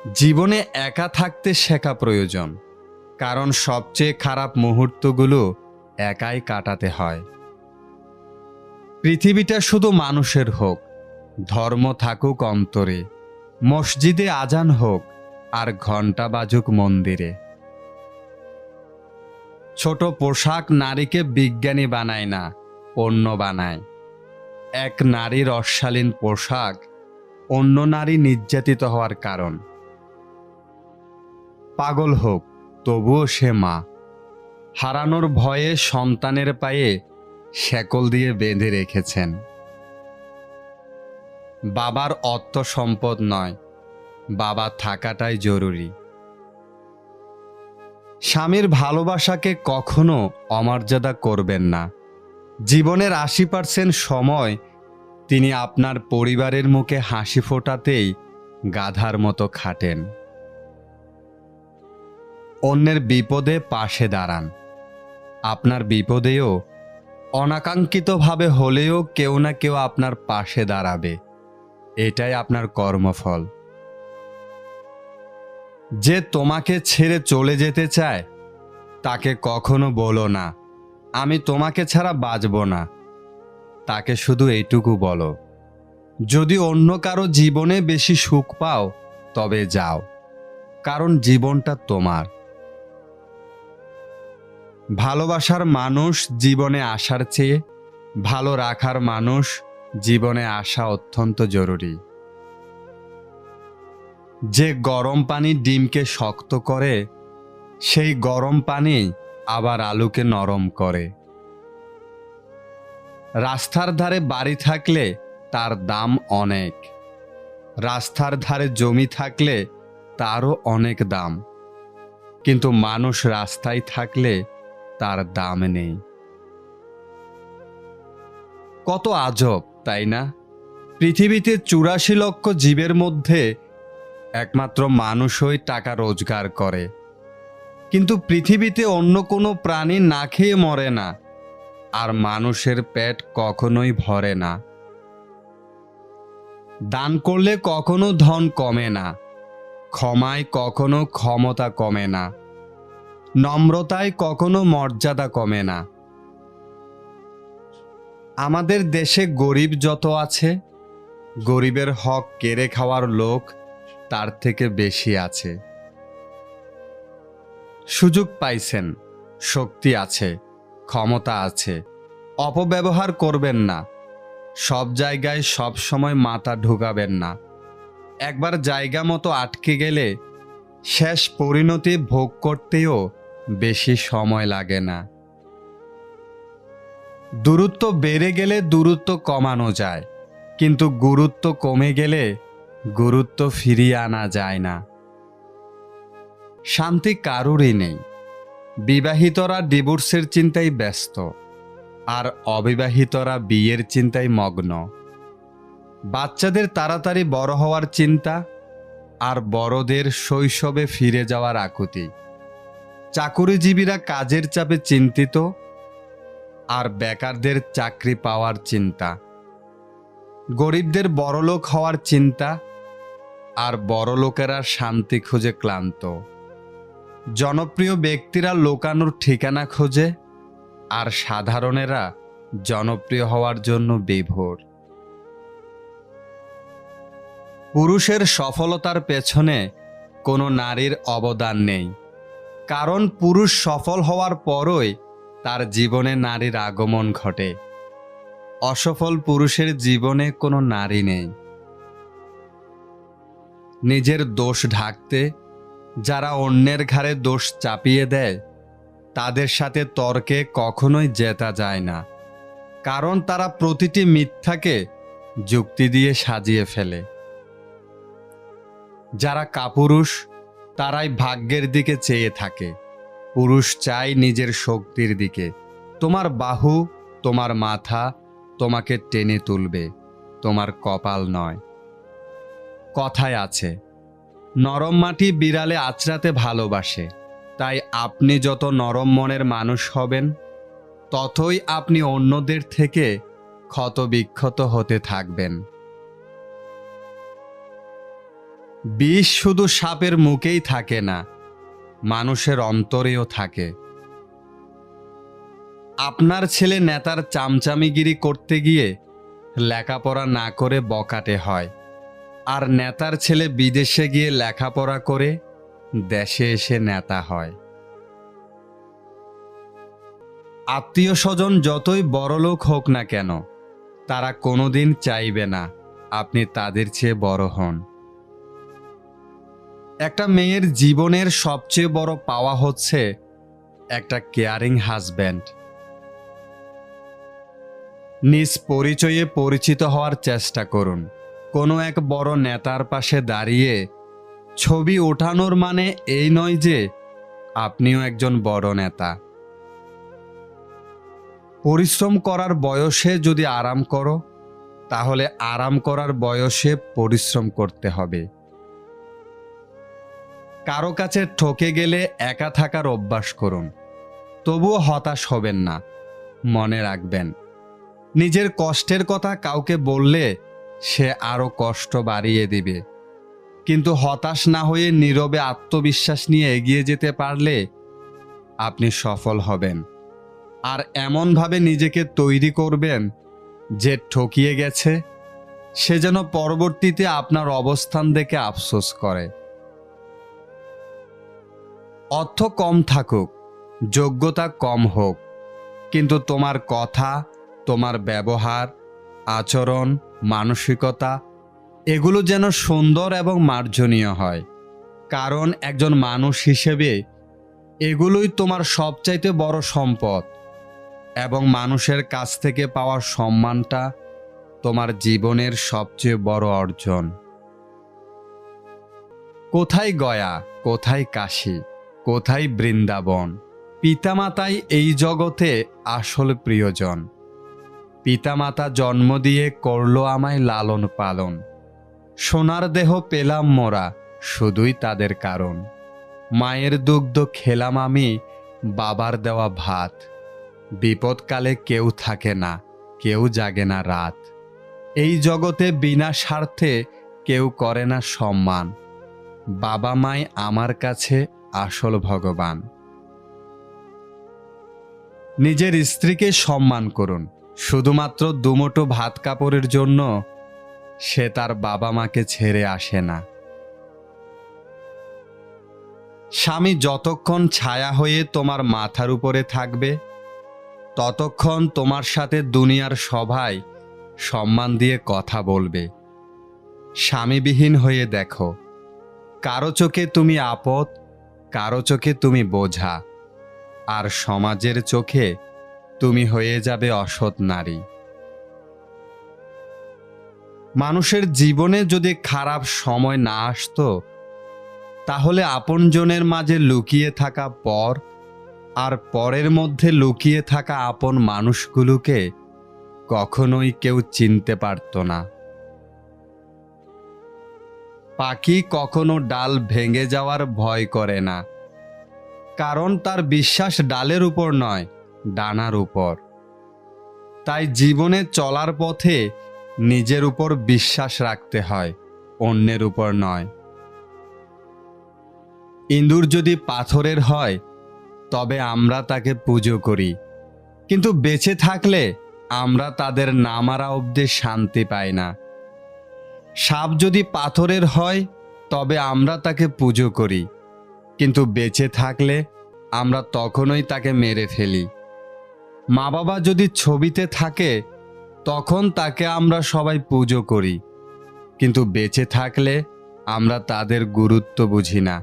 জীবনে একা থাকতে শেখা প্রয়োজন, কারণ সবচেয়ে খারাপ মুহূর্তগুলো একাই কাটাতে হয়। পৃথিবীটা শুধু মানুষের হোক, ধর্ম থাকুক অন্তরে, মসজিদে আজান হোক আর ঘণ্টা বাজুক মন্দিরে। ছোট পোশাক নারীকে বিজ্ঞানী বানায় না, পণ্য বানায়। এক নারীর অশালীন পোশাক অন্য নারী নির্যাতিত হওয়ার কারণ। পাগল হোক তবুও সে মা, হারানোর ভয়ে সন্তানের পায়ে শেকল দিয়ে বেঁধে রেখেছেন। বাবার অর্থ সম্পদ নয়, বাবা থাকাটাই জরুরি। স্বামীর ভালোবাসাকে কখনো অমর্যাদা করবেন না। জীবনের 80% সময় তিনি আপনার পরিবারের মুখে হাসি ফোটাতেই গাধার মতো খাটেন। অন্যের বিপদে পাশে দাঁড়ান, আপনার বিপদেও অনাকাঙ্ক্ষিতভাবে হলেও কেউ না কেউ আপনার পাশে দাঁড়াবে, এটাই আপনার কর্মফল। যে তোমাকে ছেড়ে চলে যেতে চায় তাকে কখনো বলো না আমি তোমাকে ছাড়া বাঁচব না। তাকে শুধু এইটুকু বলো, যদি অন্য কারো জীবনে বেশি সুখ পাও তবে যাও, কারণ জীবনটা তোমার। ভালোবাসার মানুষ জীবনে আসার চেয়ে ভালো রাখার মানুষ জীবনে আসা অত্যন্ত জরুরি। যে গরম পানি ডিমকে শক্ত করে, সেই গরম পানি আবার আলুকে নরম করে। রাস্তার ধারে বাড়ি থাকলে তার দাম অনেক, রাস্তার ধারে জমি থাকলে তারও অনেক দাম, কিন্তু মানুষ রাস্তায় থাকলে তার দাম নেই। কত আজব, তাই না? পৃথিবীতে 84 লক্ষ জীবের মধ্যে একমাত্র মানুষই টাকা রোজগার করে, কিন্তু পৃথিবীতে অন্য কোনো প্রাণী না খেয়ে মরে না, আর মানুষের পেট কখনোই ভরে না। দান করলে কখনো ধন কমে না, ক্ষমায় কখনো ক্ষমতা কমে না, নম্রতায় কখনো মর্যাদা কমে না। আমাদের দেশে গরিব যত আছে, গরিবের হক কেড়ে খাওয়ার লোক তার থেকে বেশি আছে। সুযোগ পাইছেন, শক্তি আছে, ক্ষমতা আছে, অপব্যবহার করবেন না। সব জায়গায় সব সময় মাথা ঢুকাবেন না। একবার জায়গা মতো আটকে গেলে শেষ পরিণতি ভোগ করতেও বেশি সময় লাগে না। দূরত্ব বেড়ে গেলে দূরত্ব কমানো যায়, কিন্তু গুরুত্ব কমে গেলে গুরুত্ব ফিরিয়ে আনা যায় না। শান্তি কারুরই নেই। বিবাহিতরা ডিভোর্সের চিন্তায় ব্যস্ত, আর অবিবাহিতরা বিয়ের চিন্তায় মগ্ন। বাচ্চাদের তাড়াতাড়ি বড় হওয়ার চিন্তা, আর বড়দের শৈশবে ফিরে যাওয়ার আকুতি। চাকুরিজীবীরা কাজের চাপে চিন্তিত, আর বেকারদের চাকরি পাওয়ার চিন্তা। গরিবদের বড়লোক হওয়ার চিন্তা, আর বড়লোকেরা শান্তি খুঁজে ক্লান্ত। জনপ্রিয় ব্যক্তিরা লোকানোর ঠিকানা খোঁজে, আর সাধারণেরা জনপ্রিয় হওয়ার জন্য বিভোর। পুরুষের সফলতার পেছনে কোনো নারীর অবদান নেই, কারণ পুরুষ সফল হওয়ার পরই তার জীবনে নারীর আগমন ঘটে। অসফল পুরুষের জীবনে কোনো নারী নেই। নিজের দোষ ঢাকতে যারা অন্যের ঘাড়ে দোষ চাপিয়ে দেয়, তাদের সাথে তর্কে কখনোই জেতা যায় না, কারণ তারা প্রতিটি মিথ্যাকে যুক্তি দিয়ে সাজিয়ে ফেলে। যারা কাপুরুষ তারাই ভাগ্যের দিকে চেয়ে থাকে। পুরুষ চায় নিজের শক্তির দিকে। তোমার বাহু, তোমার মাথা তোমাকে টেনে তুলবে, তোমার কপাল নয়। কথায় আছে, নরম মাটি বিড়ালে আঁচড়াতে ভালোবাসে। তাই আপনি যত নরম মনের মানুষ হবেন, ততই আপনি অন্যদের থেকে ক্ষতবিক্ষত হতে থাকবেন। বিষ শুধু সাপের মুখেই থাকে না, মানুষের অন্তরেও থাকে। আপনার ছেলে নেতার চামচামিগিরি করতে গিয়ে লেখাপড়া না করে বকাটে হয়, আর নেতার ছেলে বিদেশে গিয়ে লেখাপড়া করে দেশে এসে নেতা হয়। আত্মীয় স্বজন যতই বড়লোক হোক না কেন, তারা কোনোদিন চাইবে না আপনি তাদের চেয়ে বড় হন। একটা মেয়ের জীবনের সবচেয়ে বড় পাওয়া হচ্ছে একটা কেয়ারিং হাজব্যান্ড। নিজ পরিচয়ে পরিচিত হওয়ার চেষ্টা করুন। কোনো এক বড় নেতার পাশে দাঁড়িয়ে ছবি ওঠানোর মানে এই নয় যে আপনিও একজন বড় নেতা। পরিশ্রম করার বয়সে যদি আরাম করো, তাহলে আরাম করার বয়সে পরিশ্রম করতে হবে। কারো কাছে ঠকে গেলে একা থাকার অভ্যাস করুন, তবুও হতাশ হবেন না। মনে রাখবেন, নিজের কষ্টের কথা কাউকে বললে সে আরো কষ্ট বাড়িয়ে দিবে, কিন্তু হতাশ না হয়ে নীরবে আত্মবিশ্বাস নিয়ে এগিয়ে যেতে পারলে আপনি সফল হবেন। আর এমনভাবে নিজেকে তৈরি করবেন যে ঠকিয়ে গেছে সে যেন পরবর্তীতে আপনার অবস্থান দেখে আফসোস করে। অর্থ কম থাকুক, যোগ্যতা কম হোক, কিন্তু তোমার কথা, তোমার ব্যবহার, আচরণ, মানসিকতা এগুলো যেন সুন্দর এবং মার্জনীয় হয়। কারণ একজন মানুষ হিসেবে এগুলোই তোমার সবচাইতে বড় সম্পদ, এবং মানুষের কাছ থেকে পাওয়া সম্মানটা তোমার জীবনের সবচেয়ে বড় অর্জন। কোথায় গয়া, কোথায় কাশী, কোথায় বৃন্দাবন, পিতামাতাই এই জগতে আসল প্রিয়জন। পিতামাতা জন্ম দিয়ে করলো আমায় লালন পালন, সোনার দেহ পেলাম মোরা শুধুই তাদের কারণ। মায়ের দুগ্ধ খেলাম আমি, বাবার দেওয়া ভাত। বিপদকালে কেউ থাকে না, কেউ জাগে না রাত। এই জগতে বিনা স্বার্থে কেউ করে না সম্মান। বাবা মাই আমার কাছে আসল ভগবান। নিজের স্ত্রীকে সম্মান করুন। শুধুমাত্র দুমুঠো ভাত কাপড়ের জন্য সে তার বাবা মাকে ছেড়ে আসে না। স্বামী যতক্ষণ ছায়া হয়ে তোমার মাথার উপরে থাকবে, ততক্ষণ তোমার সাথে দুনিয়ার সবাই সম্মান দিয়ে কথা বলবে। স্বামীবিহীন হয়ে দেখো, কারো চোখে তুমি আপদ, কারো চোখে তুমি বোঝা, আর সমাজের চোখে তুমি হয়ে যাবে অসৎ নারী। মানুষের জীবনে যদি খারাপ সময় না আসতো, তাহলে আপনজনের মাঝে লুকিয়ে থাকা পর আর পরের মধ্যে লুকিয়ে থাকা আপন মানুষগুলোকে কখনোই কেউ চিনতে পারত না। পাখি কখনো ডাল ভেঙে যাওয়ার ভয় করে না, কারণ তার বিশ্বাস ডালের উপর নয়, ডানার উপর। তাই জীবনে চলার পথে নিজের উপর বিশ্বাস রাখতে হয়, অন্যের উপর নয়। ইঁদুর যদি পাথরের হয় তবে আমরা তাকে পুজো করি, কিন্তু বেঁচে থাকলে আমরা তাদের না মারা অবধি শান্তি পাই না। সাপ যদি পাথরের হয় তবে আমরা তাকে পুজো করি, কিন্তু বেঁচে থাকলে আমরা তখনই তাকে মেরে ফেলি। মা বাবা যদি ছবিতে থাকে তখন তাকে আমরা সবাই পুজো করি, কিন্তু বেঁচে থাকলে আমরা তাদের গুরুত্ব বুঝি না।